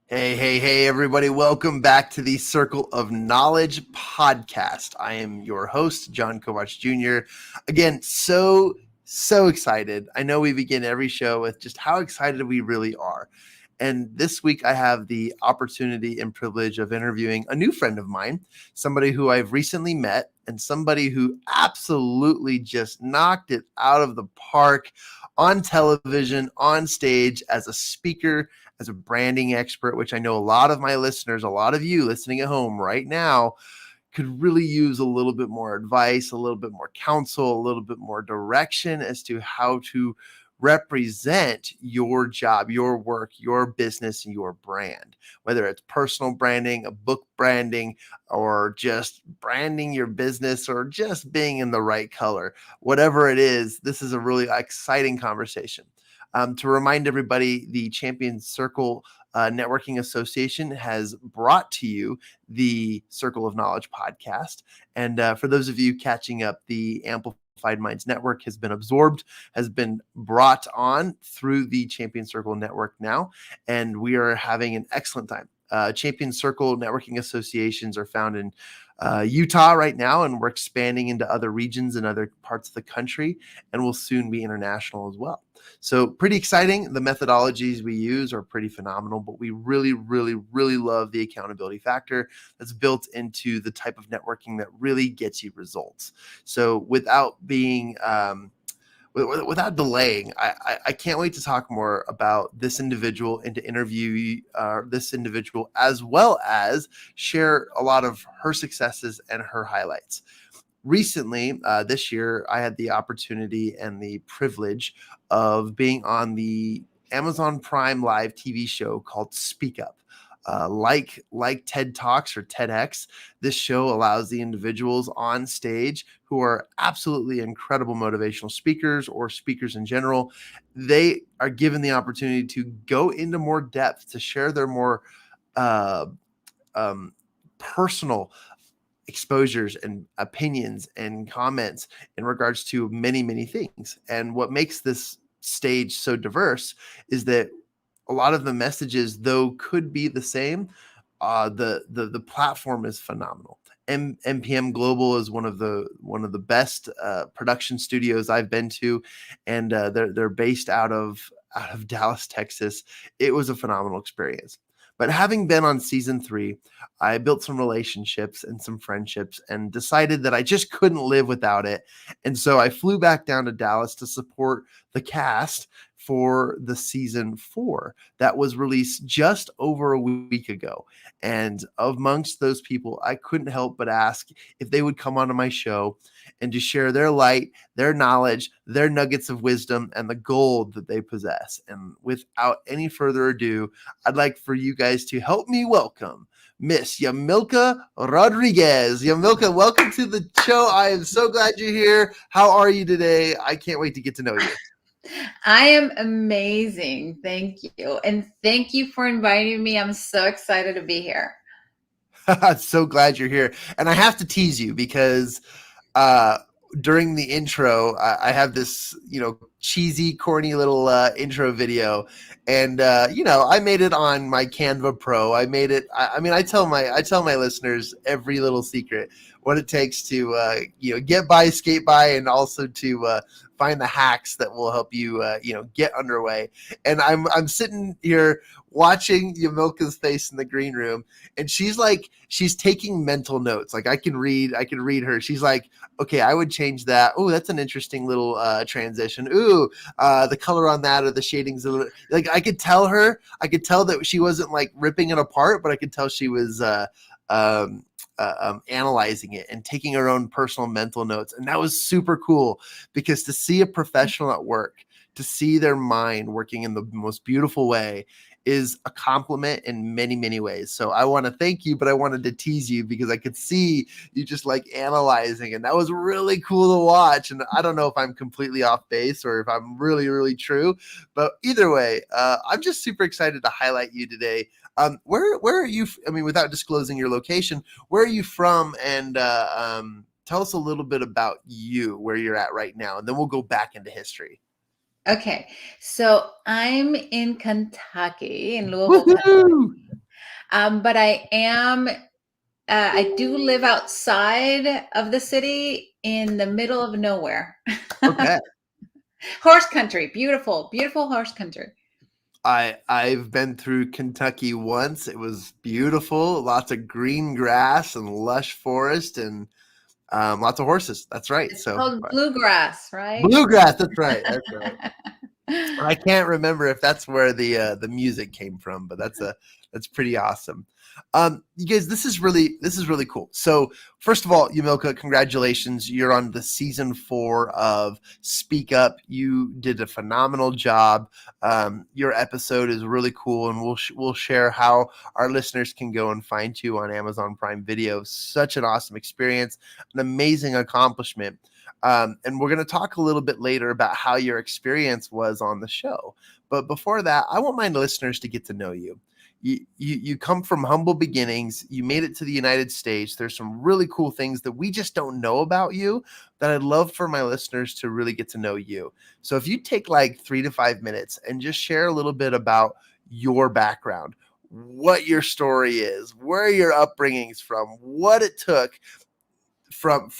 Hey, everybody. Welcome back to the Circle of Knowledge podcast. I am your host, John Kovach Jr. Again, so excited. I know we begin every show with just how excited we really are. And this week I have the opportunity and privilege of interviewing a new friend of mine, somebody who I've recently met and somebody who absolutely just knocked it out of the park on television, on stage, as a speaker, as a branding expert, which I know a lot of my listeners, a lot of you listening at home right now, could really use a little bit more advice, a little bit more counsel, a little bit more direction as to how to represent your job, your work, your business, and your brand, whether it's personal branding, a book branding, or just branding your business, or just being in the right color. Whatever it is, this is a really exciting conversation. To remind everybody, the Champion Circle Networking Association has brought to you the Circle of Knowledge podcast. And for those of you catching up, the Amplified Minds Network has been absorbed, has been brought on through the Champion Circle Network now, and we are having an excellent time. Champion Circle Networking Associations are found in Utah right now, and we're expanding into other regions and other parts of the country, and we'll soon be international as well. So pretty exciting. The methodologies we use are pretty phenomenal, but we really love the accountability factor that's built into the type of networking that really gets you results. So without being without delaying, I can't wait to talk more about this individual and to interview this individual, as well as share a lot of her successes and her highlights. Recently, this year, I had the opportunity and the privilege of being on the Amazon Prime Live TV show called Speak Up. Like TED Talks or TEDx, this show allows the individuals on stage who are absolutely incredible motivational speakers or speakers in general. They are given the opportunity to go into more depth, to share their more personal exposures and opinions and comments in regards to many things. And what makes this stage so diverse is that a lot of the messages, though, could be the same. The platform is phenomenal. MPM Global is one of the best production studios I've been to, and they're based out of Dallas, Texas. It was a phenomenal experience. But having been on season 3, I built some relationships and some friendships and decided that I just couldn't live without it. And so I flew back down to Dallas to support the cast for the season 4 that was released just over a week ago. And amongst those people, I couldn't help but ask if they would come onto my show and to share their light, their knowledge, their nuggets of wisdom, and the gold that they possess. And without any further ado, I'd like for you guys to help me welcome Miss Yamilca Rodriguez. Yamilca, welcome to the show. I am so glad you're here. How are you today? I can't wait to get to know you. I am amazing. Thank you. And thank you for inviting me. I'm so excited to be here. So glad you're here. And I have to tease you because during the intro, I have this, cheesy, corny little intro video, and I made it on my Canva Pro. I made it. I tell my listeners every little secret, what it takes to get by, skate by, and also to find the hacks that will help you get underway. And I'm sitting here watching Yamilca's face in the green room, and she's taking mental notes. Like I can read her. She's like, okay, I would change that. Oh, that's an interesting little transition. Ooh, the color on that or the shadings. Like I could tell that she wasn't like ripping it apart, but I could tell she was analyzing it and taking her own personal mental notes. And that was super cool, because to see a professional at work, to see their mind working in the most beautiful way, is a compliment in many ways. So I want to thank you, but I wanted to tease you because I could see you just like analyzing, and that was really cool to watch. And I don't know if I'm completely off base or if I'm really true, but either way, I'm just super excited to highlight you today. Where are you? I mean, without disclosing your location, where are you from? And tell us a little bit about you, where you're at right now, and then we'll go back into history. Okay, so I'm in Kentucky, in Louisville, Kentucky. Woohoo! But I do live outside of the city in the middle of nowhere. Okay. Horse country, beautiful, beautiful horse country. I've been through Kentucky once. It was beautiful, lots of green grass and lush forest, and lots of horses. That's right. It's So called bluegrass, right? bluegrass. That's right. That's right. I can't remember if that's where the music came from, but that's pretty awesome. You guys, this is really cool. So first of all, Yamilca, congratulations! You're on the season 4 of Speak Up. You did a phenomenal job. Your episode is really cool, and we'll share how our listeners can go and find you on Amazon Prime Video. Such an awesome experience, an amazing accomplishment. And we're going to talk a little bit later about how your experience was on the show. But before that, I want my listeners to get to know you. You come from humble beginnings. You made it to the United States. There's some really cool things that we just don't know about you that I'd love for my listeners to really get to know you. So if you take like 3 to 5 minutes and just share a little bit about your background, what your story is, where your upbringing's from, what it took from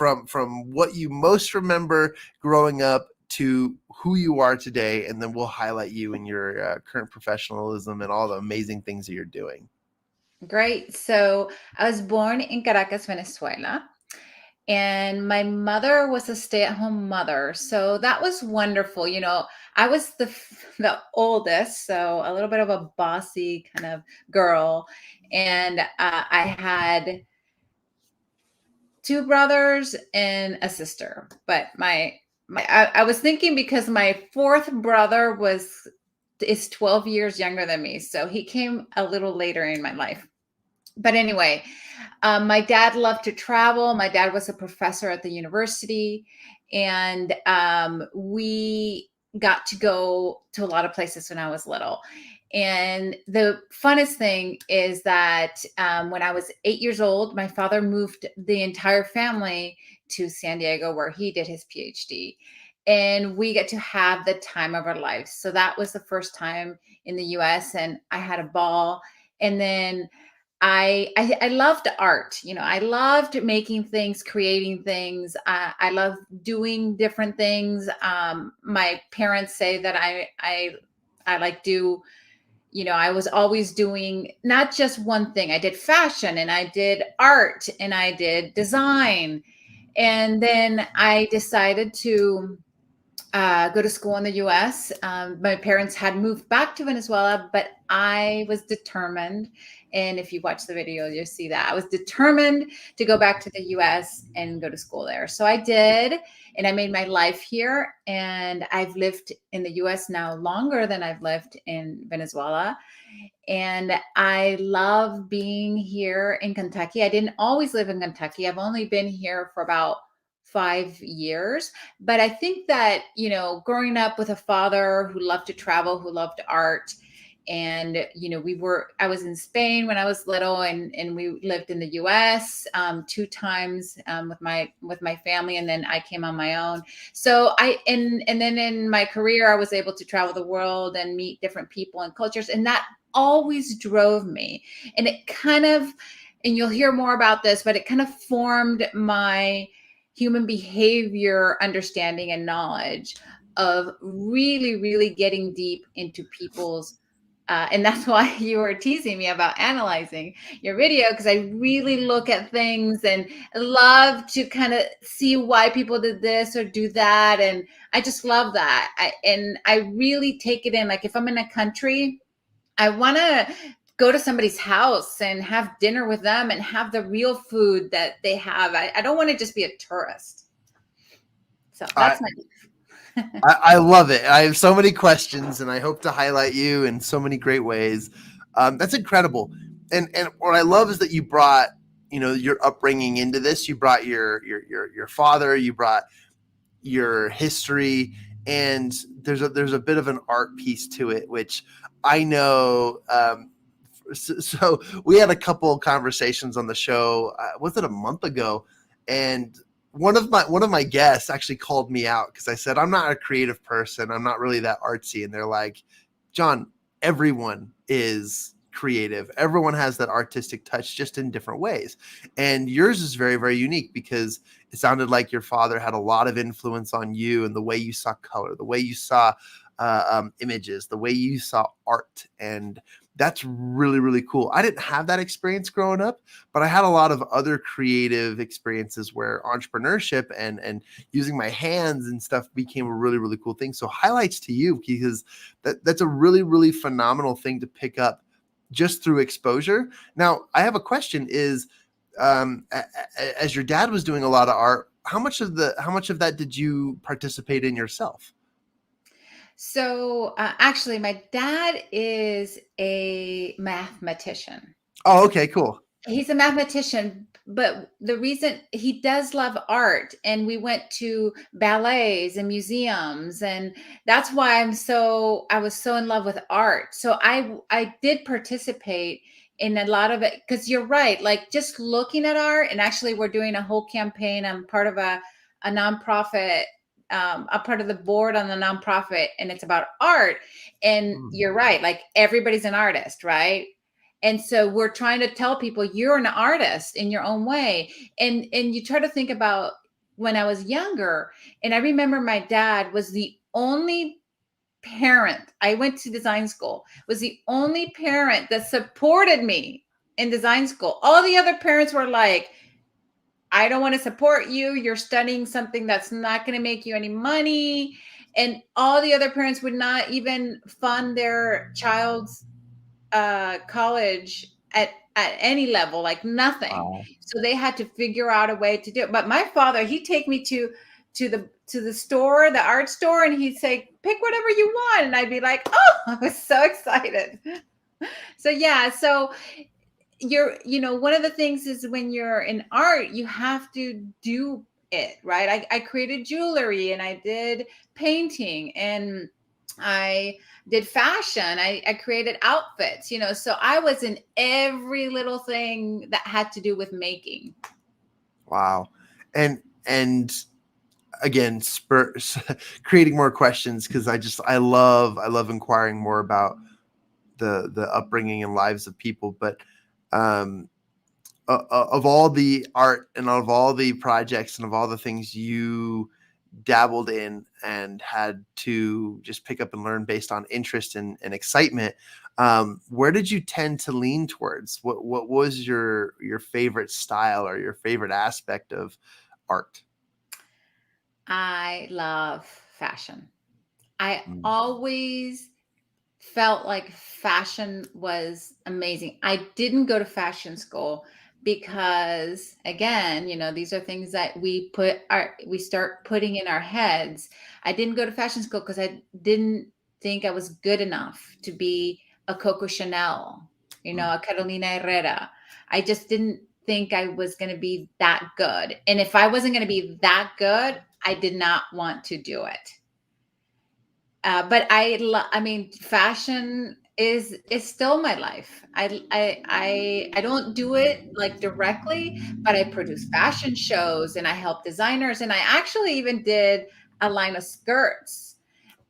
what you most remember growing up to who you are today, and then we'll highlight you and your current professionalism and all the amazing things that you're doing. Great. So I was born in Caracas, Venezuela, and my mother was a stay-at-home mother. So that was wonderful. I was the oldest, so a little bit of a bossy kind of girl, and I had 2 brothers and a sister. But I was thinking because my 4th brother is 12 years younger than me, so he came a little later in my life. But anyway, my dad loved to travel. My dad was a professor at the university, and we got to go to a lot of places when I was little. And the funnest thing is that when I was 8 years old, my father moved the entire family to San Diego, where he did his PhD. And we get to have the time of our lives. So that was the first time in the US, and I had a ball. And then I loved art. I loved making things, creating things. I love doing different things. My parents say that I like do. I was always doing not just one thing. I did fashion, and I did art, and I did design, and then I decided to go to school in the US. My parents had moved back to Venezuela, but I was determined. And if you watch the video, you'll see that I was determined to go back to the US and go to school there. So I did, and I made my life here. And I've lived in the US now longer than I've lived in Venezuela. And I love being here in Kentucky. I didn't always live in Kentucky. I've only been here for about 5 years. But I think that, growing up with a father who loved to travel, who loved art, and I was in Spain when I was little, and we lived in the US 2 times with my family, and then I came on my own. So and then in my career, I was able to travel the world and meet different people and cultures, and that always drove me. And it kind of, and you'll hear more about this, but it kind of formed my human behavior understanding and knowledge of really, really getting deep into people's and that's why you were teasing me about analyzing your video, because I really look at things and love to kind of see why people did this or do that. And I just love that. I really take it in. Like if I'm in a country, I want to go to somebody's house and have dinner with them and have the real food that they have. I don't want to just be a tourist. So that's my I love it. I have so many questions, and I hope to highlight you in so many great ways. That's incredible. And what I love is that you brought, your upbringing into this. You brought your father. You brought your history, and there's a bit of an art piece to it, which I know. So we had a couple conversations on the show. Was it a month ago? And one of my guests actually called me out because I said I'm not a creative person. I'm not really that artsy, and they're like, John, everyone is creative. Everyone has that artistic touch, just in different ways. And yours is very, very unique because it sounded like your father had a lot of influence on you and the way you saw color, the way you saw images, the way you saw art. And that's really, really cool. I didn't have that experience growing up, but I had a lot of other creative experiences where entrepreneurship and using my hands and stuff became a really, really cool thing. So highlights to you, because that's a really, really phenomenal thing to pick up just through exposure. Now, I have a question is, as your dad was doing a lot of art, how much of that did you participate in yourself? So actually, my dad is a mathematician. Oh, okay, cool. He's a mathematician, but the reason he does love art, and we went to ballets and museums, and that's why I was so in love with art. So I did participate in a lot of it, because you're right, like just looking at art. And actually we're doing a whole campaign. I'm part of a nonprofit, a part of the board on the nonprofit, and it's about art. And Mm. you're right, like everybody's an artist, right? And so we're trying to tell people you're an artist in your own way. And you try to think about when I was younger, and I remember my dad was the only parent. I went to design school, was the only parent that supported me in design school. All the other parents were like, I don't want to support you. You're studying something that's not going to make you any money. And all the other parents would not even fund their child's college at any level, like nothing. Wow. So they had to figure out a way to do it. But my father, he'd take me to the store, the art store, and he'd say, pick whatever you want. And I'd be like, oh, I was so excited. So yeah, so one of the things is when you're in art, you have to do it, right? I created jewelry, and I did painting, and I did fashion. I created outfits, so I was in every little thing that had to do with making. Wow. And again, creating more questions, because I love inquiring more about the upbringing and lives of people. But um of all the art and of all the projects and of all the things you dabbled in and had to just pick up and learn based on interest and excitement, where did you tend to lean towards? What was your favorite style or your favorite aspect of art? I love fashion. I Mm. always felt like fashion was amazing. I didn't go to fashion school because, again, these are things that we start putting in our heads. I didn't go to fashion school because I didn't think I was good enough to be a Coco Chanel, Mm. a Carolina Herrera. I just didn't think I was going to be that good. And if I wasn't going to be that good, I did not want to do it. But I mean, fashion is still my life. I don't do it like directly, but I produce fashion shows, and I help designers, and I actually even did a line of skirts.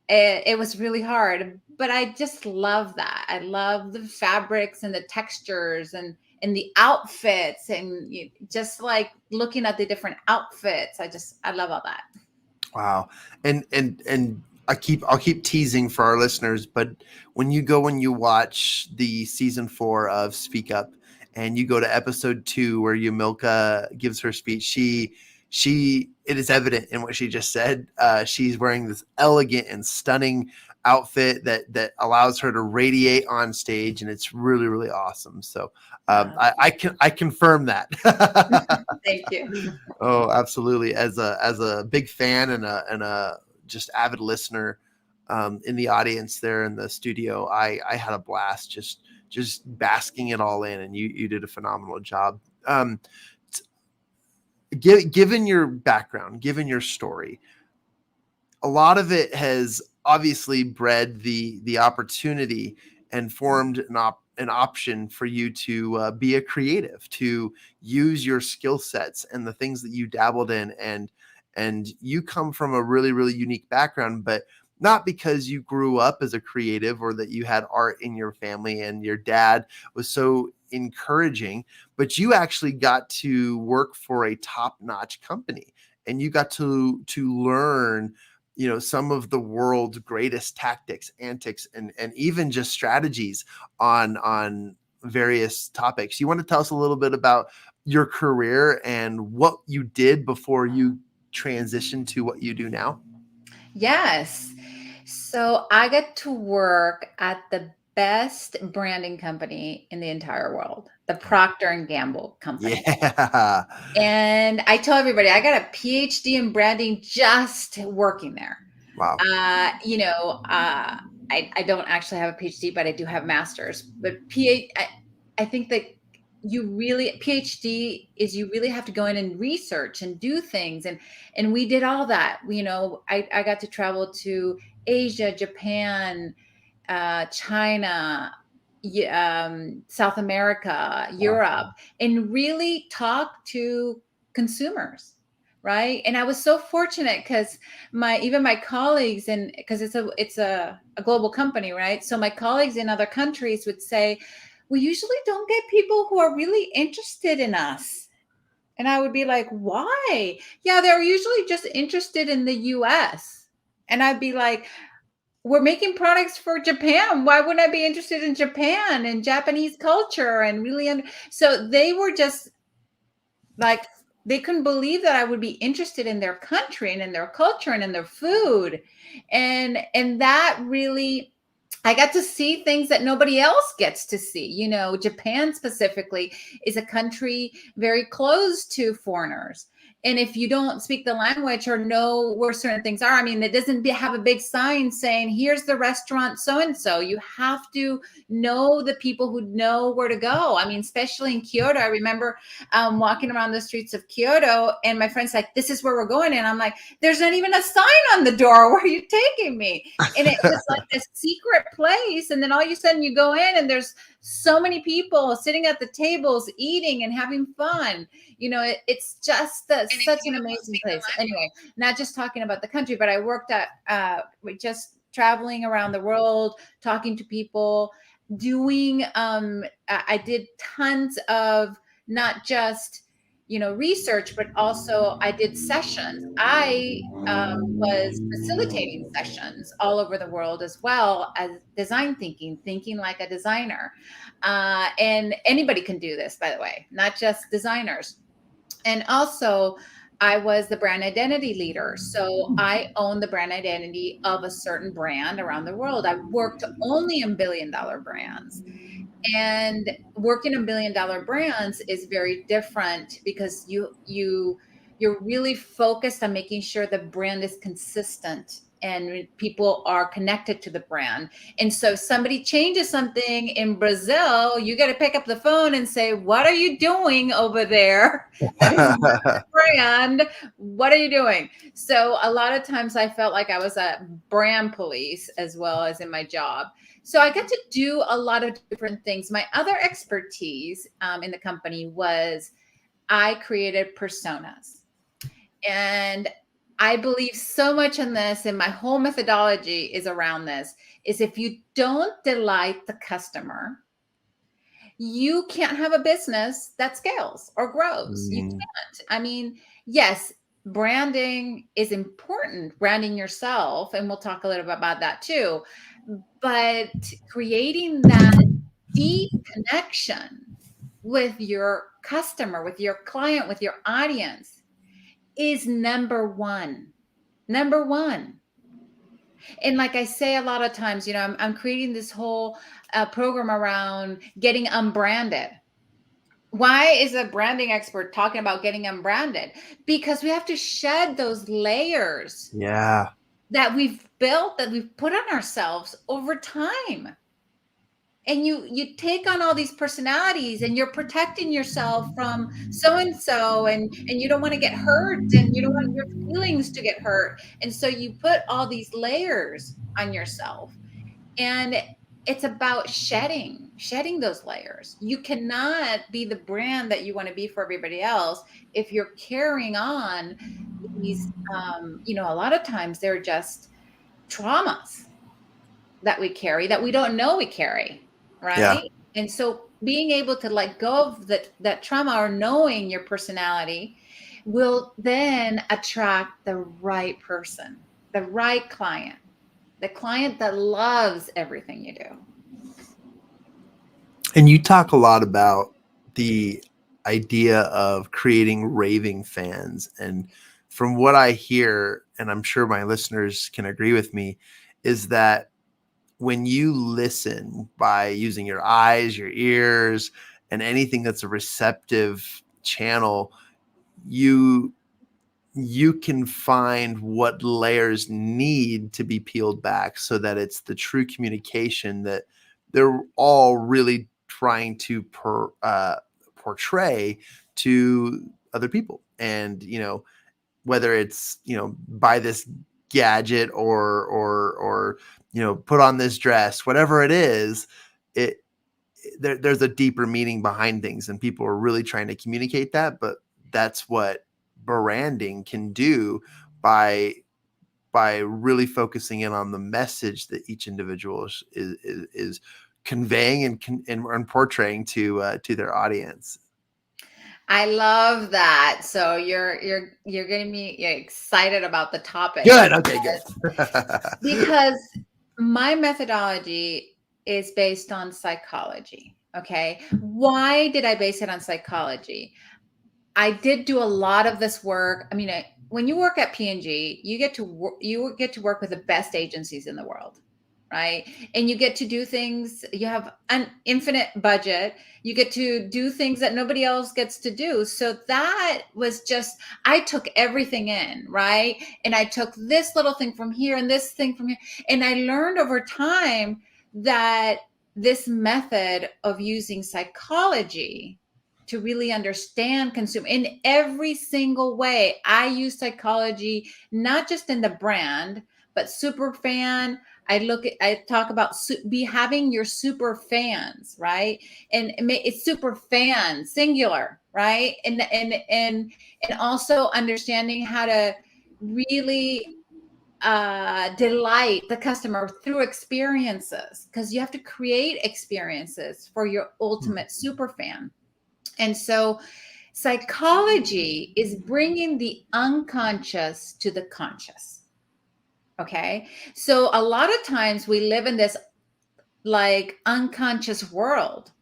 It was really hard, but I just love that. I love the fabrics and the textures and the outfits, and just like looking at the different outfits. I love all that. Wow. And I'll keep teasing for our listeners, but when you go and you watch the season 4 of Speak Up, and you go to episode 2 where Yamilca gives her speech, she it is evident in what she just said. She's wearing this elegant and stunning outfit that allows her to radiate on stage, and it's really, really awesome. So Uh, I confirm that. Thank you. Oh, absolutely. As a big fan and a just avid listener, in the audience there in the studio, I had a blast just basking it all in, and you did a phenomenal job. Given your background, given your story, a lot of it has obviously bred the opportunity and formed an option for you to be a creative, to use your skill sets and the things that you dabbled in. And you come from a really, really unique background, but not because you grew up as a creative or that you had art in your family and your dad was so encouraging, but you actually got to work for a top-notch company and you got to learn, some of the world's greatest tactics, antics, and even just strategies on various topics. You want to tell us a little bit about your career and what you did before you transitioned to what you do now? Yes. So I get to work at the best branding company in the entire world, the Procter and Gamble company. Yeah. And I tell everybody I got a PhD in branding just working there. Wow. I don't actually have a PhD, but I do have masters. But I think that PhD is you really have to go in and research and do things. And we did all that. I got to travel to Asia, Japan, China, South America, Wow. Europe, and really talk to consumers, right? And I was so fortunate because my colleagues, and because it's a global company, right? So my colleagues in other countries would say, we usually don't get people who are really interested in us. And I would be like, why? Yeah, they're usually just interested in the US. And I'd be like, we're making products for Japan. Why wouldn't I be interested in Japan and Japanese culture and really? So they were just like, they couldn't believe that I would be interested in their country and in their culture and in their food. And that really, I got to see things that nobody else gets to see. Japan specifically is a country very closed to foreigners. And if you don't speak the language or know where certain things are, I mean, it doesn't have a big sign saying, here's the restaurant so and so. You have to know the people who know where to go. I mean, especially in Kyoto. I remember walking around the streets of Kyoto and my friend's like, this is where we're going. And I'm like, there's not even a sign on the door. Where are you taking me? And it was like this secret place. And then all of a sudden you go in and there's so many people sitting at the tables eating and having fun. It's just such an amazing place. Anyway, not just talking about the country, but I worked at just traveling around the world, talking to people, doing I did tons of not just research, but also I did sessions. I was facilitating sessions all over the world, as well as design thinking like a designer. And anybody can do this, by the way, not just designers. And also, I was the brand identity leader. So I own the brand identity of a certain brand around the world. I worked only in billion-dollar brands. And working in billion-dollar brands is very different because you're really focused on making sure the brand is consistent and people are connected to the brand. And so if somebody changes something in Brazil, you got to pick up the phone and say, what are you doing over there? That is not the brand. What are you doing? So a lot of times I felt like I was a brand police as well as in my job. So I got to do a lot of different things. My other expertise in the company was I created personas. And I believe so much in this, and my whole methodology is around this, is if you don't delight the customer, you can't have a business that scales or grows. You can't. I mean, yes, branding is important, branding yourself, and we'll talk a little bit about that too. But creating that deep connection with your customer, with your client, with your audience is number one. Number one. And like I say a lot of times, I'm creating this whole program around getting unbranded. Why is a branding expert talking about getting unbranded? Because we have to shed those layers Yeah. that we've built, that we've put on ourselves over time. And you take on all these personalities and you're protecting yourself from so and so, and you don't want to get hurt and you don't want your feelings to get hurt. And so you put all these layers on yourself. And it's about shedding those layers. You cannot be the brand that you want to be for everybody else if you're carrying on these, a lot of times they're just traumas that we carry that we don't know we carry, Yeah. right? And so being able to let go of that trauma, or knowing your personality, will then attract the right person, the right client, the client that loves everything you do. And you talk a lot about the idea of creating raving fans. And from what I hear, and I'm sure my listeners can agree with me, is that when you listen by using your eyes, your ears, and anything that's a receptive channel, you you can find what layers need to be peeled back so that it's the true communication that they're all really trying to portray to other people. And whether it's buy this gadget or put on this dress, whatever it is, it there's a deeper meaning behind things, and people are really trying to communicate that. But that's what branding can do by really focusing in on the message that each individual is conveying and portraying to their audience. I love that. So you're getting me excited about the topic. Good. Okay, good. Because my methodology is based on psychology. Okay. Why did I base it on psychology? I did do a lot of this work. I mean, when you work at P&G, you get to work with the best agencies in the world, right? And you get to do things. You have an infinite budget. You get to do things that nobody else gets to do. So that was just, I took everything in, right? And I took this little thing from here and this thing from here, and I learned over time that this method of using psychology to really understand consumer in every single way. I use psychology, not just in the brand, but Superfan. I talk about having your super fans, right? And it's super fan singular, right? And also understanding how to really delight the customer through experiences, because you have to create experiences for your ultimate super fan. And so psychology is bringing the unconscious to the conscious. Okay. So a lot of times we live in this like unconscious world.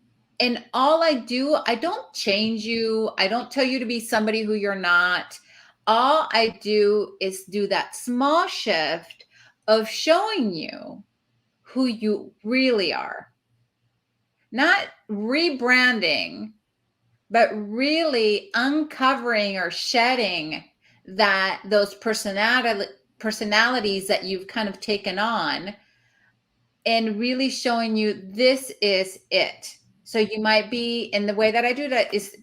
And all I do, I don't change you. I don't tell you to be somebody who you're not. All I do is do that small shift of showing you who you really are, not rebranding, but really uncovering or shedding those personalities that you've kind of taken on, and really showing you this is it. So you might be, and the way that I do that is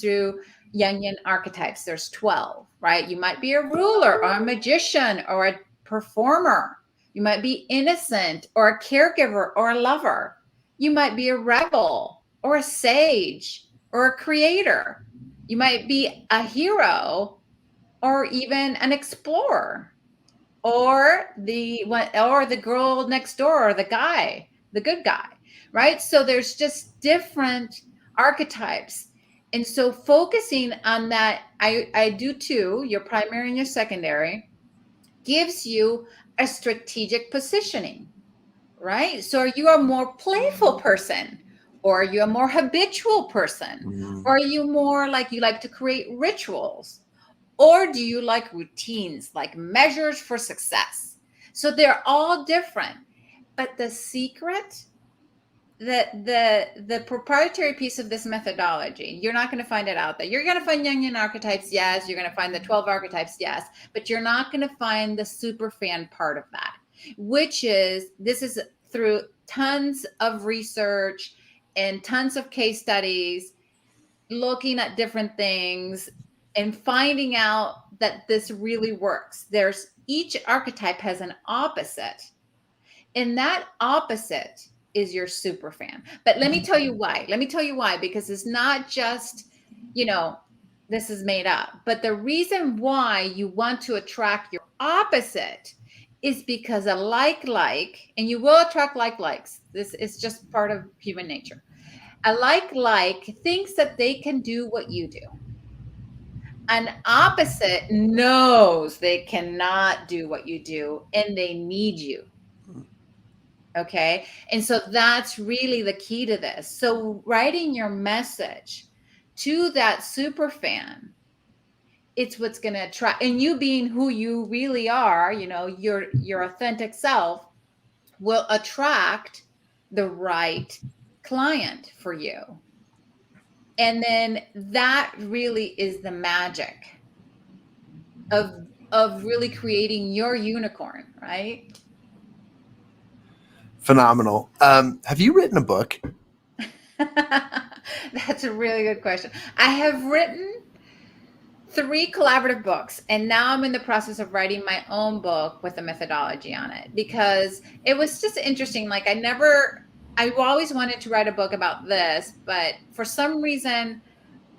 through Jungian archetypes. There's 12, right? You might be a ruler or a magician or a performer. You might be innocent or a caregiver or a lover. You might be a rebel or a sage or a creator. You might be a hero or even an explorer, or the girl next door, or the good guy, right? So there's just different archetypes. And so focusing on that, I do too, your primary and your secondary, gives you a strategic positioning, right? So are you a more playful person, or are you a more habitual person, or are you more like you like to create rituals, or do you like routines, like measures for success? So they're all different. But the secret, the proprietary piece of this methodology, you're not going to find it out there. You're going to find Jungian archetypes, yes. You're going to find the 12 archetypes, yes. But you're not going to find the super fan part of that, this is through tons of research and tons of case studies, looking at different things and finding out that this really works. Each archetype has an opposite. And that opposite is your super fan. But let me tell you why. Let me tell you why, because it's not just, you know, this is made up. But the reason why you want to attract your opposite is because a and you will attract likes. This is just part of human nature. A like thinks that they can do what you do. An opposite knows they cannot do what you do and they need you. Okay. And so that's really the key to this. So writing your message to that super fan, it's what's going to attract, and you being who you really are, you know, your authentic self will attract the right client for you. And then that really is the magic of really creating your unicorn, right? Phenomenal. Have you written a book? That's a really good question. I have written 3 collaborative books, and now I'm in the process of writing my own book with a methodology on it, because it was just interesting. Like I always wanted to write a book about this, but for some reason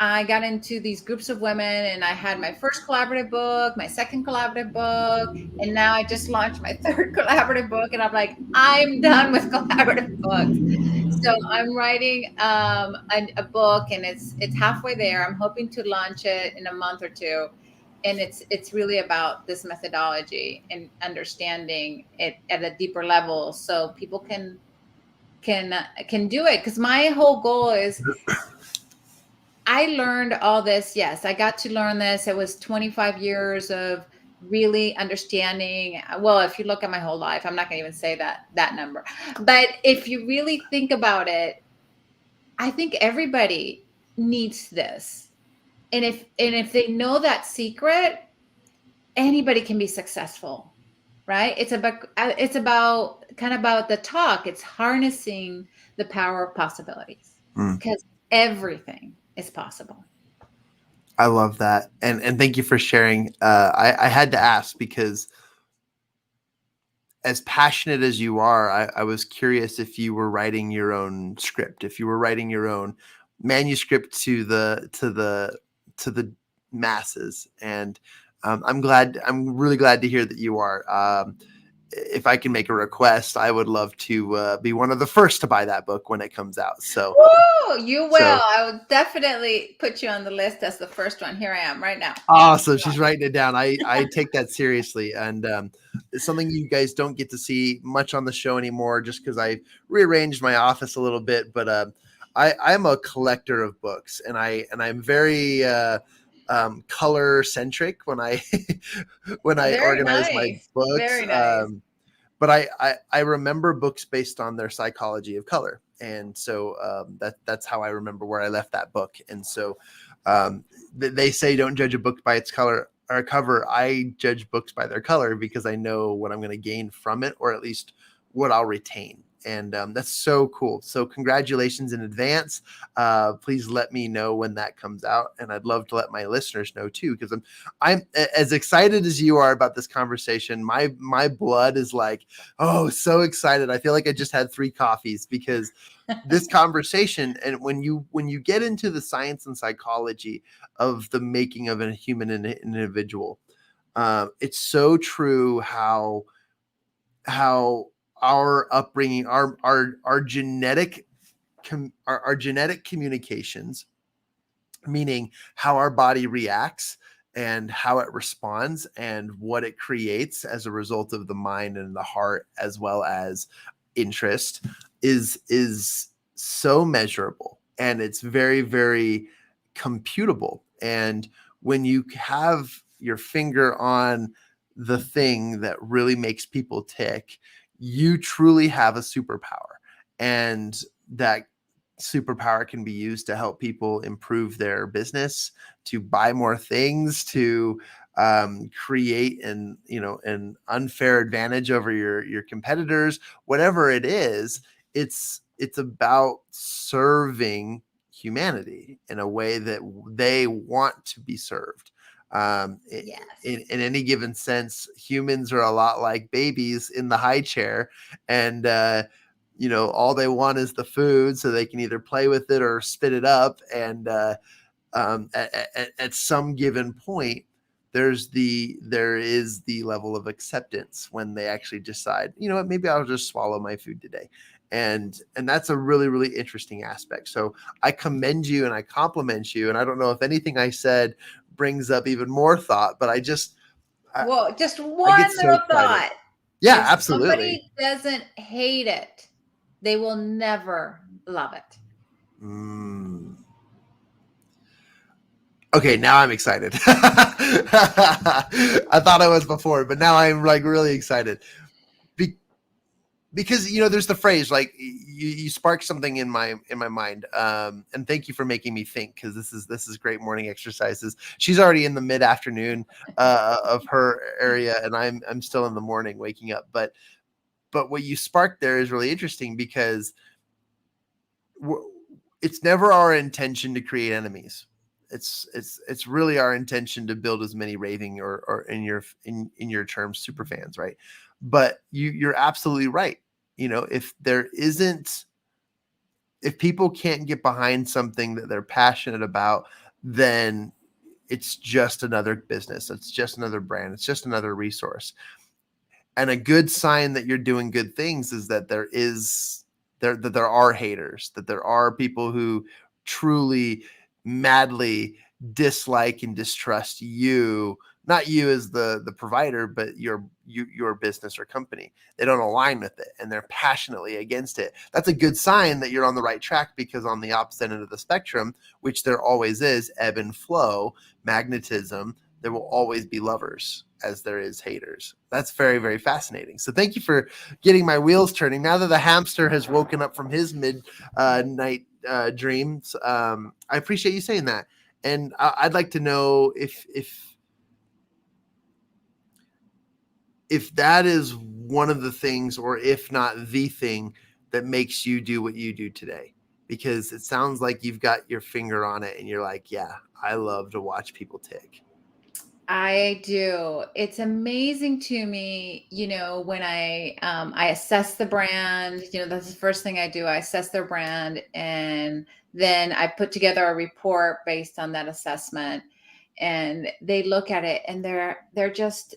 I got into these groups of women, and I had my first collaborative book, my second collaborative book, and now I just launched my third collaborative book, and I'm like, I'm done with collaborative books. So I'm writing a book, and it's halfway there. I'm hoping to launch it in a month or two, and it's really about this methodology and understanding it at a deeper level, so people can do it. Because my whole goal is, I learned all this. Yes, I got to learn this. It was 25 years of really understanding. Well, if you look at my whole life, I'm not going to even say that number. But if you really think about it, I think everybody needs this. And if they know that secret, anybody can be successful, right? It's about kind of about the talk. It's harnessing the power of possibilities, because everything is possible. I love that. And thank you for sharing. I had to ask because as passionate as you are, I was curious if you were writing your own script, if you were writing your own manuscript to the masses. And I'm really glad to hear that you are. If I can make a request, I would love to be one of the first to buy that book when it comes out. So, Woo, you will. so I will definitely put you on the list as the first one. Here I am right now. awesome. She's writing it down. I take that seriously. And it's something you guys don't get to see much on the show anymore, just because I rearranged my office a little bit. But I'm a collector of books, and I'm very color centric when I when I Very organize my nice. books. Very nice. But I remember books based on their psychology of color, and so that's how I remember where I left that book. And so they say don't judge a book by its color or cover. I judge books by their color because I know what I'm going to gain from it, or at least what I'll retain. And that's so cool. So congratulations in advance. Please let me know when that comes out, and I'd love to let my listeners know too, because I'm as excited as you are about this conversation. My blood is like, oh, so excited. I feel like I just had 3 coffees, because this conversation, and when you get into the science and psychology of the making of a human individual, it's so true how our upbringing, our genetic our genetic communications, meaning how our body reacts and how it responds and what it creates as a result of the mind and the heart, as well as interest, is so measurable, and it's very, very computable. And when you have your finger on the thing that really makes people tick, you truly have a superpower. And that superpower can be used to help people improve their business, to buy more things, to create an unfair advantage over your competitors. Whatever it is, it's about serving humanity in a way that they want to be served. Yes. In any given sense, humans are a lot like babies in the high chair, and all they want is the food, so they can either play with it or spit it up. And at some given point, there is the level of acceptance when they actually decide, you know what, maybe I'll just swallow my food today. And that's a really, really interesting aspect. So I commend you and I compliment you. And I don't know if anything I said brings up even more thought, but I, Well, just I one get so little excited. thought. Yeah, If absolutely. somebody doesn't hate it, they will never love it. Mm. Okay, now I'm excited. I thought I was before, but now I'm like really excited. Be- because there's the phrase, like, you spark something in my mind, and thank you for making me think, because this is great morning exercises. She's already in the mid-afternoon of her area, and I'm still in the morning waking up. But what you sparked there is really interesting, because it's never our intention to create enemies. It's really our intention to build as many raving, or in your terms, super fans, right? But you're absolutely right. If people can't get behind something that they're passionate about, then it's just another business. It's just another brand. It's just another resource. And a good sign that you're doing good things is that there are haters, that there are people who truly, madly dislike and distrust you, not you as the provider, but your business or company. They don't align with it, and they're passionately against it. That's a good sign that you're on the right track, because on the opposite end of the spectrum, which there always is, ebb and flow, magnetism, there will always be lovers as there is haters. That's very, very fascinating. So thank you for getting my wheels turning. Now that the hamster has woken up from his midnight dreams, I appreciate you saying that. And I'd like to know if that is one of the things, or if not the thing, that makes you do what you do today. Because it sounds like you've got your finger on it, and you're like, yeah, I love to watch people tick. I do. It's amazing to me, when I assess the brand, that's the first thing I do. I assess their brand, and then I put together a report based on that assessment, and they look at it and they're just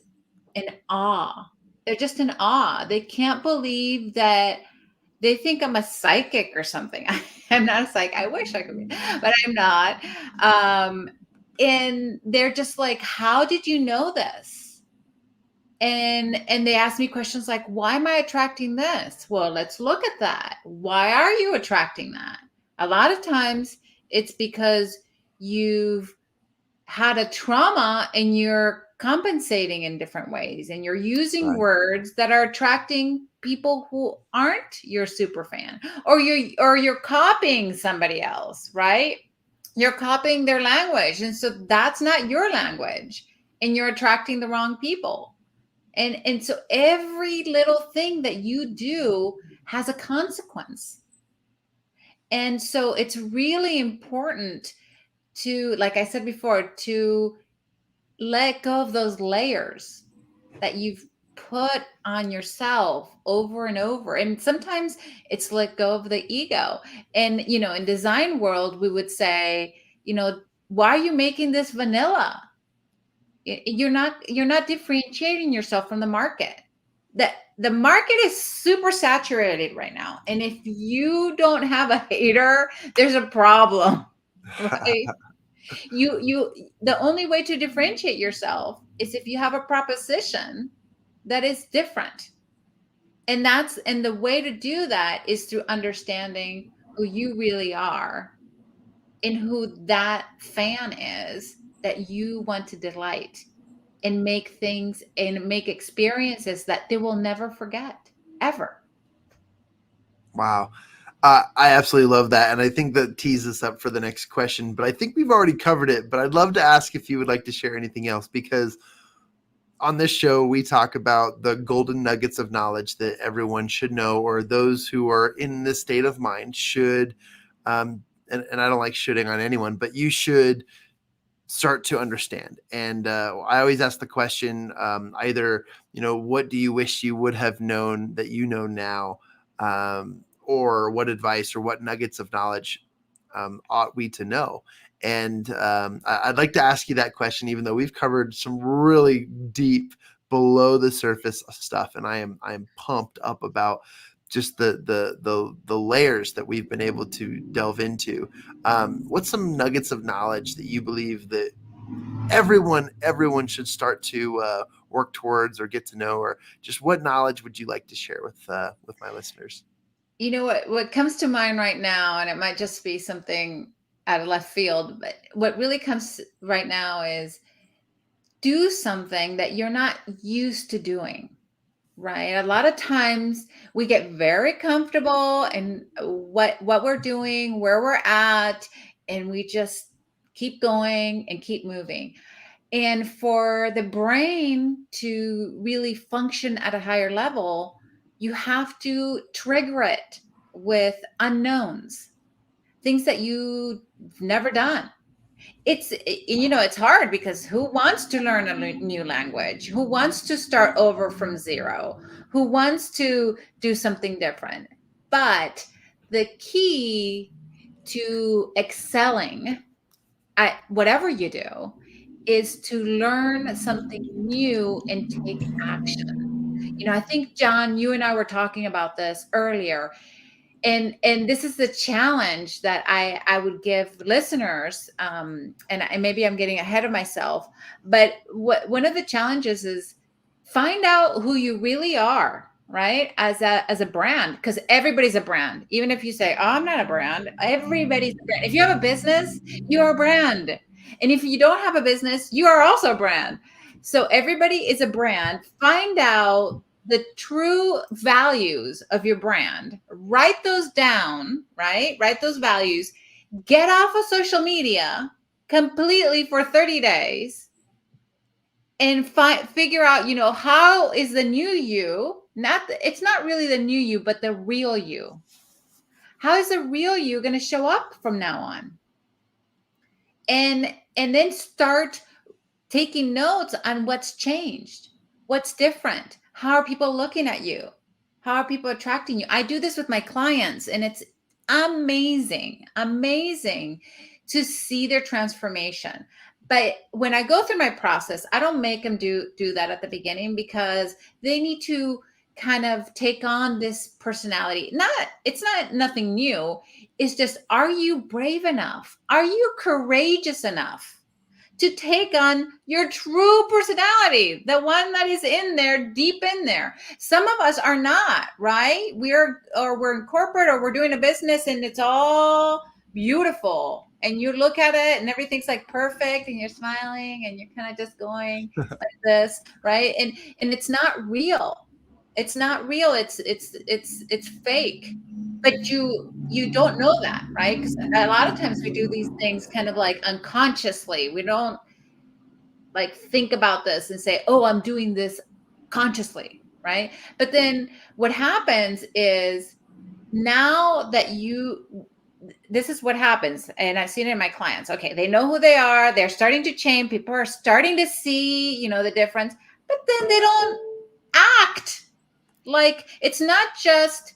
in awe. They're just in awe. They can't believe that. They think I'm a psychic or something. I'm not a psychic. I wish I could be, but I'm not. Um, and they're just like, "How did you know this?" And they ask me questions like, "Why am I attracting this?" Well, let's look at that. Why are you attracting that? A lot of times it's because you've had a trauma and you're compensating in different ways, and you're using Right. words that are attracting people who aren't your super fan, or you're copying somebody else, right? You're copying their language, and so that's not your language, and you're attracting the wrong people. And so every little thing that you do has a consequence. And so it's really important to, like I said before, to let go of those layers that you've put on yourself over and over. And sometimes it's let go of the ego. And in design world, we would say, why are you making this vanilla? You're not differentiating yourself from the market. The market is super saturated right now. And if you don't have a hater, there's a problem, right? The only way to differentiate yourself is if you have a proposition that is different. And the way to do that is through understanding who you really are, and who that fan is that you want to delight, and make things and make experiences that they will never forget, ever. Wow. I absolutely love that. And I think that tees us up for the next question, but I think we've already covered it. But I'd love to ask if you would like to share anything else, because on this show, we talk about the golden nuggets of knowledge that everyone should know, or those who are in this state of mind should. And I don't like shooting on anyone, but you should start to understand. And I always ask the question, either, what do you wish you would have known that you know now? Or what advice or what nuggets of knowledge ought we to know? And I'd like to ask you that question, even though we've covered some really deep, below the surface stuff, and I am pumped up about just the layers that we've been able to delve into. What's some nuggets of knowledge that you believe that everyone should start to work towards or get to know, or just what knowledge would you like to share with my listeners? You know what comes to mind right now, and it might just be something out of left field, but what really comes right now is do something that you're not used to doing. Right. A lot of times we get very comfortable in what we're doing, where we're at, and we just keep going and keep moving. And for the brain to really function at a higher level, you have to trigger it with unknowns, things that you've never done. It's hard because who wants to learn a new language? Who wants to start over from zero? Who wants to do something different? But the key to excelling at whatever you do is to learn something new and take action. I think, John, you and I were talking about this earlier, and this is the challenge that I would give listeners, and maybe I'm getting ahead of myself, but one of the challenges is find out who you really are, right, as a brand, because everybody's a brand. Even if you say, oh, I'm not a brand, everybody's a brand. If you have a business, you are a brand, and if you don't have a business, you are also a brand. So everybody is a brand. Find out the true values of your brand, write those down, right? Write those values, get off of social media completely for 30 days and figure out, how is the new you, it's not really the new you, but the real you. How is the real you going to show up from now on? And then start taking notes on what's changed, what's different, how are people looking at you, how are people attracting you. I do this with my clients, and it's amazing to see their transformation. But when I go through my process, I don't make them do that at the beginning, because they need to kind of take on this personality. It's not nothing new. It's just, are you brave enough? Are you courageous enough to take on your true personality, the one that is in there, deep in there? Some of us are not, right? We're in corporate, or we're doing a business, and it's all beautiful. And you look at it and everything's like perfect, and you're smiling and you're kind of just going like this, right? And it's not real. It's not real. It's fake. But you don't know that, right? Because a lot of times we do these things kind of like unconsciously. We don't like think about this and say, oh, I'm doing this consciously, right? But then what happens is, now that this is what happens, and I've seen it in my clients. Okay, they know who they are. They're starting to change. People are starting to see, the difference, but then they don't act. Like, it's not just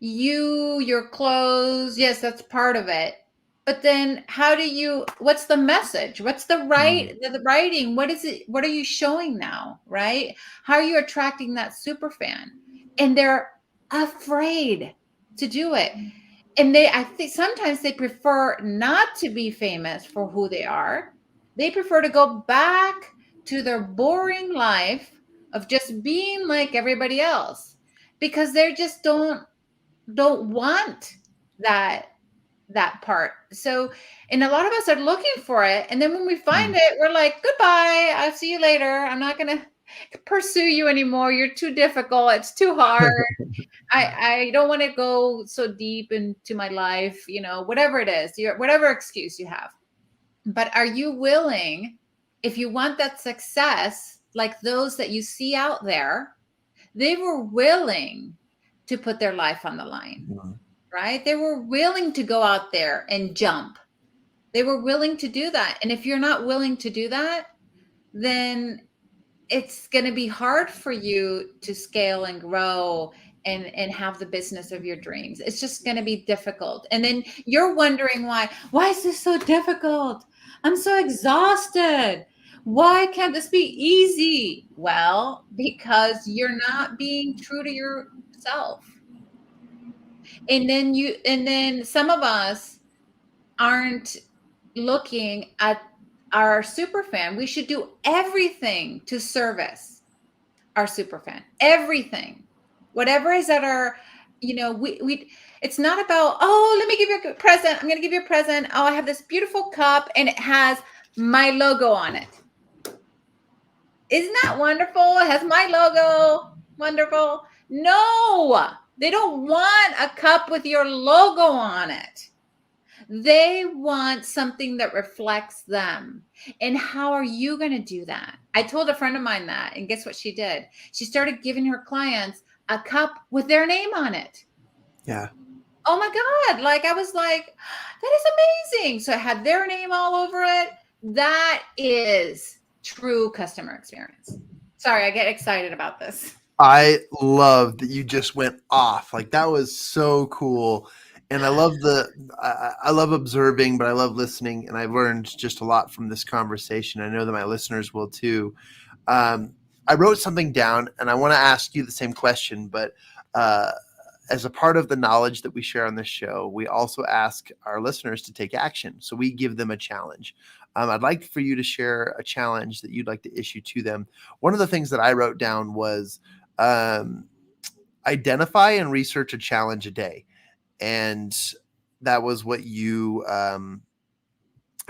your clothes. Yes, that's part of it. But then what's the message? What's the writing? What is it? What are you showing now? Right? How are you attracting that super fan? And they're afraid to do it. And I think sometimes they prefer not to be famous for who they are. They prefer to go back to their boring life of just being like everybody else, because they just don't want that part. So, and a lot of us are looking for it, and then when we find it, we're like, goodbye, I'll see you later. I'm not going to pursue you anymore. You're too difficult. It's too hard. I don't want to go so deep into my life, whatever it is, whatever excuse you have. But are you willing, if you want that success, like those that you see out there, they were willing to put their life on the line, right? They were willing to go out there and jump. They were willing to do that. And if you're not willing to do that, then it's going to be hard for you to scale and grow and have the business of your dreams. It's just going to be difficult. And then you're wondering why is this so difficult? I'm so exhausted. Why can't this be easy? Well, because you're not being true to yourself. And then some of us aren't looking at our super fan. We should do everything to service our super fan. Everything. Whatever is at our, we it's not about, oh, let me give you a present. I'm going to give you a present. Oh, I have this beautiful cup and it has my logo on it. Isn't that wonderful? It has my logo. Wonderful. No, they don't want a cup with your logo on it. They want something that reflects them. And how are you going to do that? I told a friend of mine that, and guess what she did? She started giving her clients a cup with their name on it. Yeah. Oh my God. Like, I was like, that is amazing. So I had their name all over it. That is true customer experience. Sorry, I get excited about this. I love that you just went off. Like, that was so cool. And I love I love observing, but I love listening. And I've learned just a lot from this conversation. I know that my listeners will too. I wrote something down and I want to ask you the same question, but as a part of the knowledge that we share on this show, we also ask our listeners to take action. So we give them a challenge. I'd like for you to share a challenge that you'd like to issue to them. One of the things that I wrote down was identify and research a challenge a day. And that was what you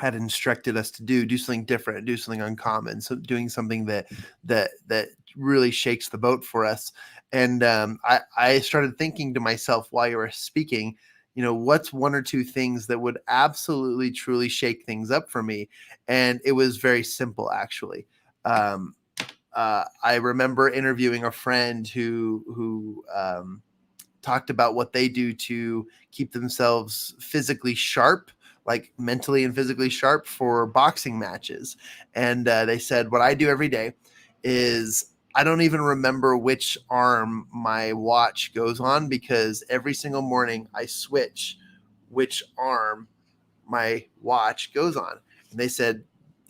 had instructed us to do something different, do something uncommon. So doing something that really shakes the boat for us. And I started thinking to myself while you were speaking, what's one or two things that would absolutely, truly shake things up for me? And it was very simple, actually. I remember interviewing a friend who talked about what they do to keep themselves physically sharp, like mentally and physically sharp for boxing matches. And they said, what I do every day is I don't even remember which arm my watch goes on, because every single morning I switch which arm my watch goes on. And they said,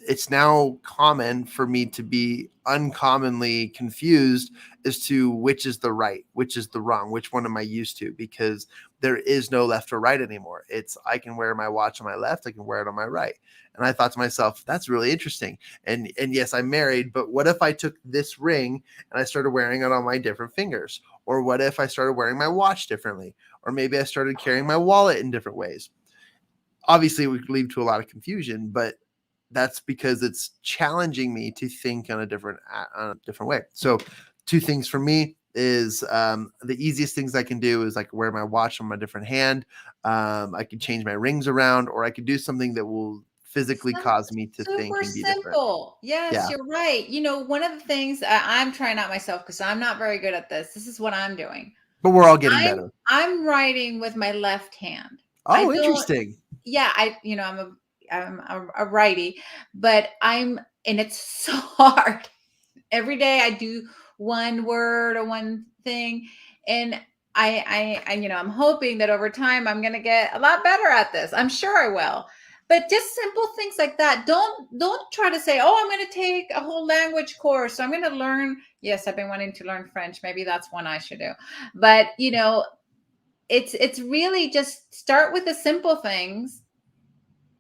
it's now common for me to be uncommonly confused as to which is the right, which is the wrong, which one am I used to, because there is no left or right anymore. It's, I can wear my watch on my left, I can wear it on my right. And I thought to myself, that's really interesting. And yes, I'm married, but what if I took this ring and I started wearing it on my different fingers? Or what if I started wearing my watch differently? Or maybe I started carrying my wallet in different ways? Obviously, it would lead to a lot of confusion, but that's because it's challenging me to think on a different way. So 2 things for me is the easiest things I can do is like wear my watch on my different hand. I could change my rings around, or I could do something that will physically cause me to think Super and be different. simple. Yes, Yeah. you're right. One of the things I'm trying out myself, because I'm not very good at this. This is what I'm doing. But we're all getting I'm better. I'm writing with my left hand. I Oh, don't. interesting. Yeah, I'm a righty, but and it's so hard. Every day I do one word or one thing, and I'm hoping that over time I'm going to get a lot better at this. I'm sure I will. But just simple things like that. Don't try to say, "Oh, I'm going to take a whole language course. I'm going to learn." Yes, I've been wanting to learn French. Maybe that's one I should do. But, it's really just start with the simple things,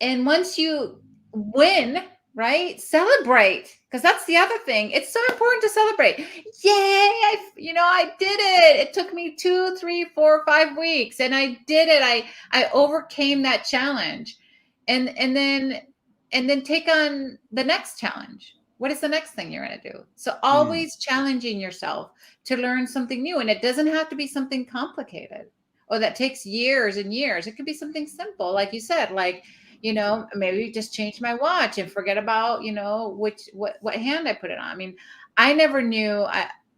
and once you win, right, celebrate, because that's the other thing. It's so important to celebrate. Yay, I did it. It took me 2, 3, 4, 5 weeks, and I did it. I overcame that challenge. And then take on the next challenge. What is the next thing you're going to do? So always challenging yourself to learn something new. And it doesn't have to be something complicated or that takes years and years. It could be something simple, like you said, like, maybe just change my watch and forget about, what hand I put it on. I mean, I never knew,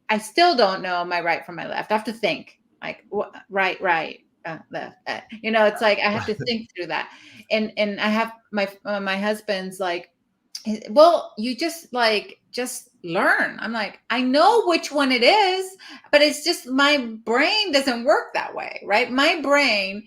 I still don't know my right from my left. I have to think like, right. It's like I have to think through that. And I have my husband's like, well, you just learn. I'm like, I know which one it is, but it's just my brain doesn't work that way, right? My brain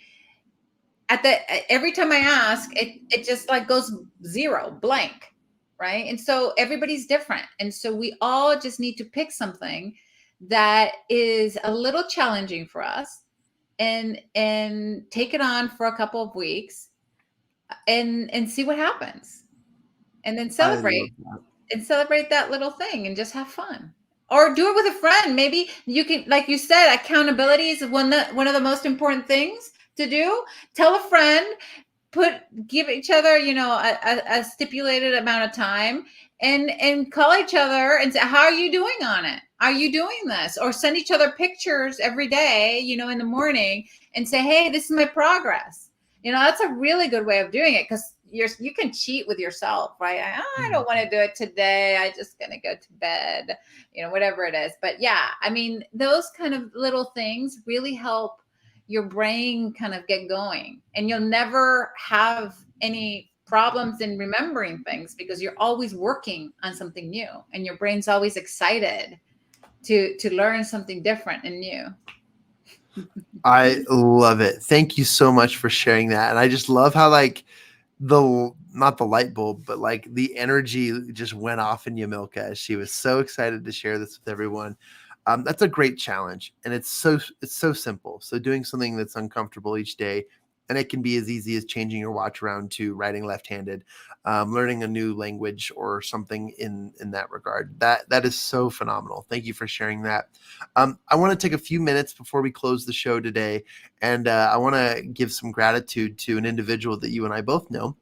every time I ask, it just like goes zero, blank, right? And so everybody's different. And so we all just need to pick something that is a little challenging for us and take it on for a couple of weeks and see what happens. And then I love celebrate that little thing and just have fun. Or do it with a friend. Maybe you can, like you said, accountability is one of the most important things to do. Tell a friend, give each other, a stipulated amount of time and call each other and say, how are you doing on it? Are you doing this? Or send each other pictures every day, in the morning and say, hey, this is my progress. That's a really good way of doing it, because you can cheat with yourself, right? I don't want to do it today. I just going to go to bed, whatever it is. But yeah, I mean, those kind of little things really help your brain kind of get going, and you'll never have any problems in remembering things because you're always working on something new and your brain's always excited to learn something different and new. I love it. Thank you so much for sharing that. And I just love how like not the light bulb, but like the energy just went off in Yamilca as she was so excited to share this with everyone. That's a great challenge, and it's so simple. So doing something that's uncomfortable each day, and it can be as easy as changing your watch around to writing left-handed, learning a new language or something in that regard. That is so phenomenal. Thank you for sharing that. I want to take a few minutes before we close the show today, and I want to give some gratitude to an individual that you and I both know.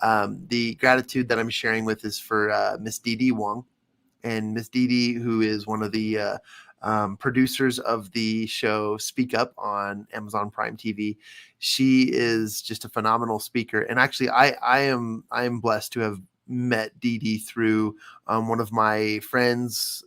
The gratitude that I'm sharing with is for Miss Dee Dee Wong. And Miss Dee Dee, who is one of the producers of the show Speak Up on Amazon Prime TV. She is just a phenomenal speaker. And actually, I am blessed to have met Dee Dee through one of my friends,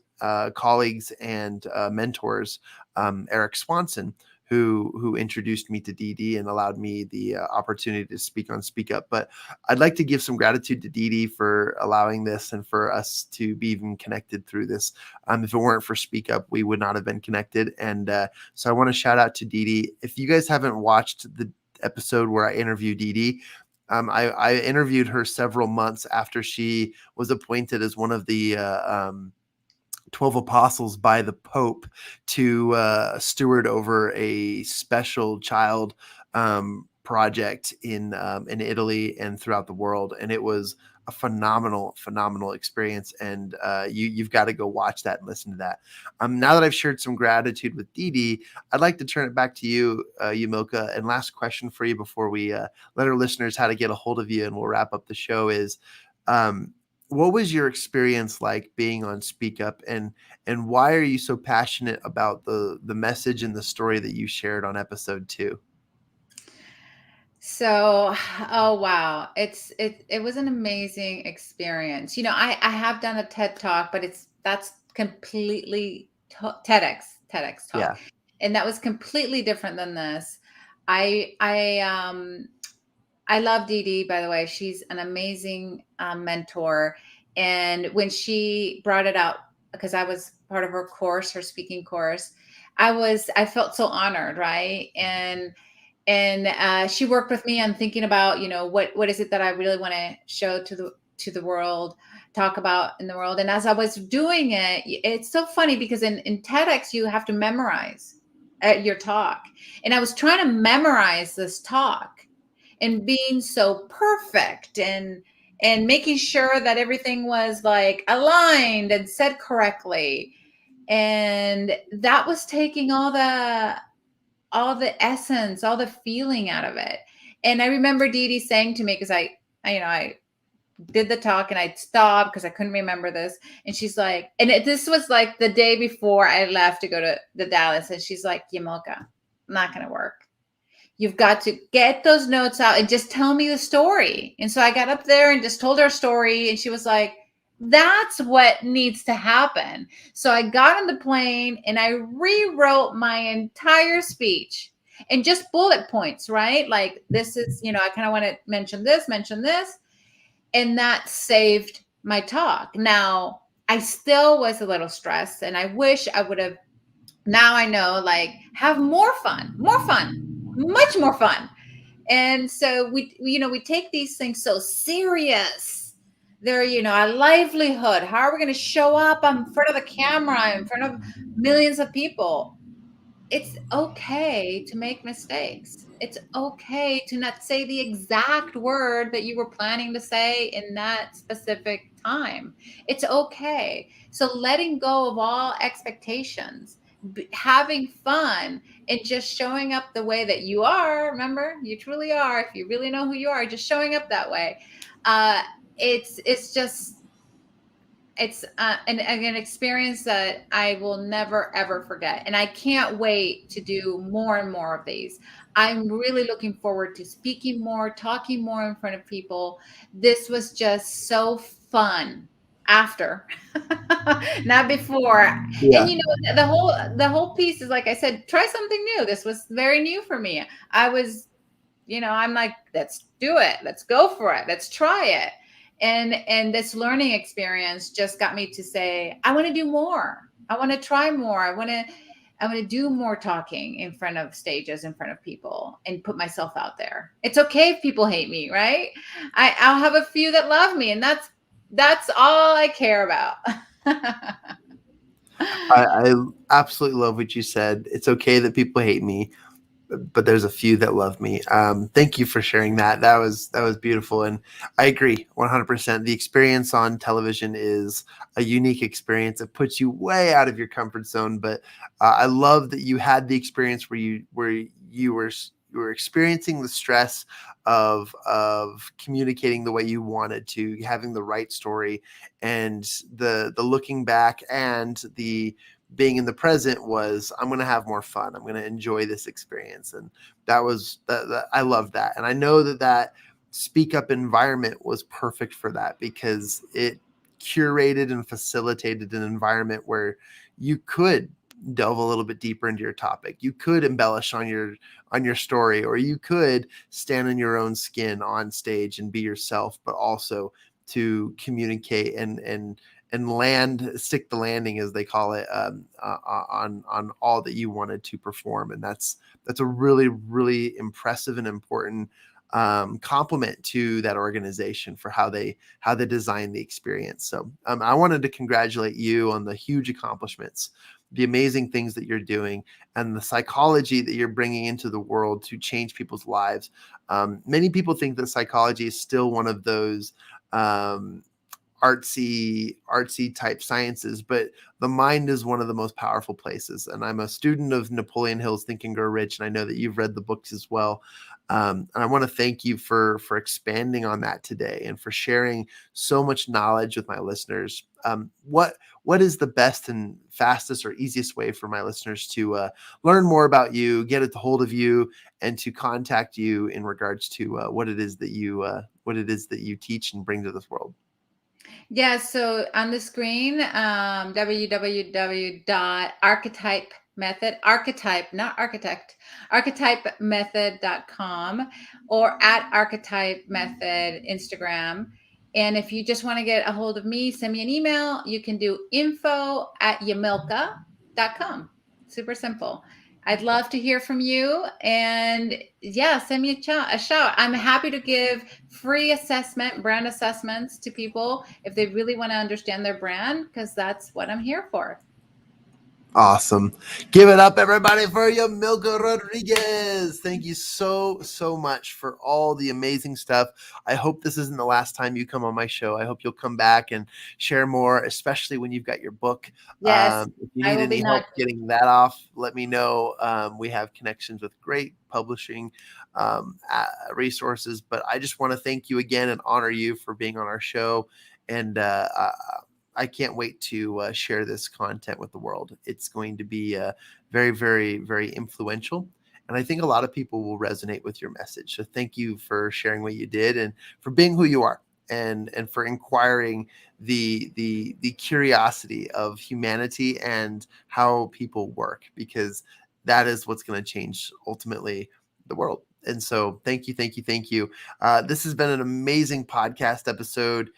colleagues, and mentors, Eric Swanson, who introduced me to Dee Dee and allowed me the opportunity to speak on Speak Up. But I'd like to give some gratitude to Dee Dee for allowing this and for us to be even connected through this. If it weren't for Speak Up, we would not have been connected. And so I want to shout out to Dee Dee. If you guys haven't watched the episode where I interviewed Dee Dee, I interviewed her several months after she was appointed as one of the 12 apostles by the Pope to steward over a special child project in Italy and throughout the world. And it was a phenomenal experience. And you've got to go watch that and listen to that. Now that I've shared some gratitude with Dee Dee, I'd like to turn it back to you, Yamilca. And last question for you before we let our listeners how to get a hold of you and we'll wrap up the show is, what was your experience like being on Speak Up, and why are you so passionate about the message and the story that you shared on episode 2? So, oh wow, it was an amazing experience. I have done a TED talk, but that's completely TEDx talk, Yeah. and that was completely different than this. I love Dee Dee, by the way. She's an amazing mentor. And when she brought it out, because I was part of her course, her speaking course, I felt so honored, right? And she worked with me on thinking about, what is it that I really want to show to the world, talk about in the world. And as I was doing it, it's so funny because in TEDx you have to memorize your talk, and I was trying to memorize this talk and being so perfect and making sure that everything was like aligned and said correctly. And that was taking all the essence, all the feeling out of it. And I remember Dee Dee saying to me, because I did the talk and I stopped because I couldn't remember this. And she's like, this was like the day before I left to go to the Dallas. And she's like, Yamilca, not going to work. You've got to get those notes out and just tell me the story. And so I got up there and just told her story. And she was like, that's what needs to happen. So I got on the plane and I rewrote my entire speech. and just bullet points, right? Like this is, I kind of want to mention this, and that saved my talk. Now, I still was a little stressed, and I wish I would have. Now I know, like, have more fun, much more fun. And so we take these things so serious. They're, a livelihood. How are we going to show up in front of the camera, in front of millions of people? It's okay to make mistakes. It's okay to not say the exact word that you were planning to say in that specific time. It's okay. So letting go of all expectations, having fun, and just showing up the way that you are. Remember, you truly are. If you really know who you are, just showing up that way. Uh, it's just it's an experience that I will never ever forget, and I can't wait to do more and more of these. I'm really looking forward to speaking more, talking more in front of people. This was just so fun after, not before. And Yeah. the whole piece is, like I said, try something new. This was very new for me. I was, I'm like, let's do it. Let's go for it. Let's try it. And this learning experience just got me to say, I want to do more. I want to try more. I want to do more talking in front of stages, in front of people, and put myself out there. It's okay if people hate me, right? I'll have a few that love me, and that's all I care about. I absolutely love what you said. It's okay that people hate me, but there's a few that love me. Thank you for sharing that. That was beautiful, and I agree 100%. The experience on television is a unique experience. It puts you way out of your comfort zone, but I love that you had the experience where you were experiencing the stress of communicating the way you wanted to, having the right story, and the looking back and the being in the present was, I'm going to have more fun. I'm going to enjoy this experience. And that I love that. And I know that speak up environment was perfect for that, because it curated and facilitated an environment where you could delve a little bit deeper into your topic. You could embellish on your story, or you could stand in your own skin on stage and be yourself, but also to communicate and stick the landing, as they call it, on all that you wanted to perform. And that's a really, really impressive and important compliment to that organization for how they design the experience. So I wanted to congratulate you on the huge accomplishments, the amazing things that you're doing, and the psychology that you're bringing into the world to change people's lives. Many people think that psychology is still one of those artsy type sciences, but the mind is one of the most powerful places. And I'm a student of Napoleon Hill's Think and Grow Rich, and I know that you've read the books as well. And I want to thank you for expanding on that today, and for sharing so much knowledge with my listeners. What is the best and fastest or easiest way for my listeners to learn more about you, get a hold of you, and to contact you in regards to what it is that you teach and bring to this world? Yeah, so on the screen, www.archetype method, archetype, not architect, archetypemethod.com, or at archetype method Instagram. And if you just want to get a hold of me, send me an email. You can do info@yamilca.com. Super simple. I'd love to hear from you. And yeah, send me a shout. I'm happy to give free brand assessments to people if they really want to understand their brand, because that's what I'm here for. Awesome. Give it up, everybody, for Yamilca Rodriguez. Thank you so much for all the amazing stuff. I hope this isn't the last time you come on my show. I hope you'll come back and share more, especially when you've got your book. Yes, If you I need will be any not. help getting that off, let me know. We have connections with great publishing resources. But I just want to thank you again and honor you for being on our show. And I can't wait to share this content with the world. It's going to be very, very, very influential. And I think a lot of people will resonate with your message. So thank you for sharing what you did, and for being who you are, and for inquiring the curiosity of humanity and how people work, because that is what's going to change ultimately the world. And so thank you. This has been an amazing podcast episode.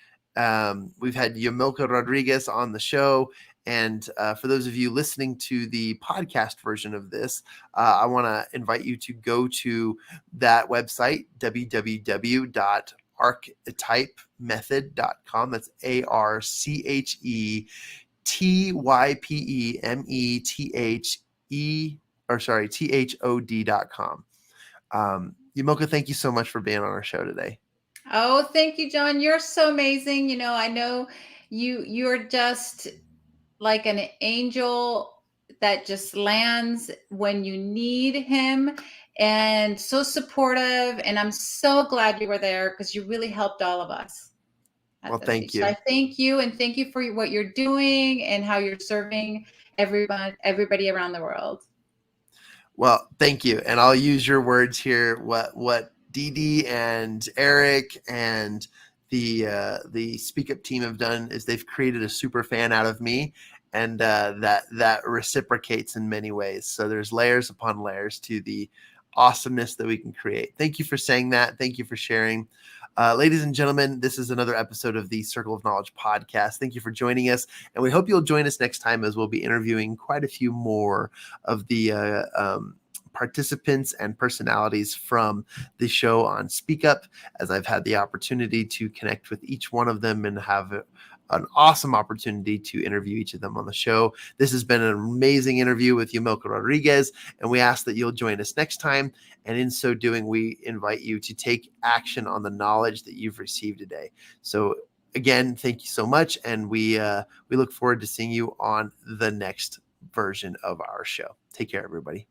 We've had Yamilca Rodriguez on the show. And for those of you listening to the podcast version of this, I want to invite you to go to that website, www.archetypemethod.com. That's ARCHETYPEMETHETHOD.com. Yamilca, thank you so much for being on our show today. Oh, thank you, John. You're so amazing. I know you're just like an angel that just lands when you need him, and so supportive. And I'm so glad you were there because you really helped all of us. Well, thank you. So I thank you, and thank you for what you're doing and how you're serving everybody around the world. Well, thank you. And I'll use your words here. What Dee Dee and Eric and the Speak Up team have done is they've created a super fan out of me, and that reciprocates in many ways. So there's layers upon layers to the awesomeness that we can create. Thank you for saying that. Thank you for sharing. Ladies and gentlemen, this is another episode of the Circle of Knowledge podcast. Thank you for joining us, and we hope you'll join us next time as we'll be interviewing quite a few more of the participants and personalities from the show on Speak Up, as I've had the opportunity to connect with each one of them and have an awesome opportunity to interview each of them on the show. This has been an amazing interview with Yamilca Rodriguez, and we ask that you'll join us next time. And in so doing, we invite you to take action on the knowledge that you've received today. So again, thank you so much. And we look forward to seeing you on the next version of our show. Take care, everybody.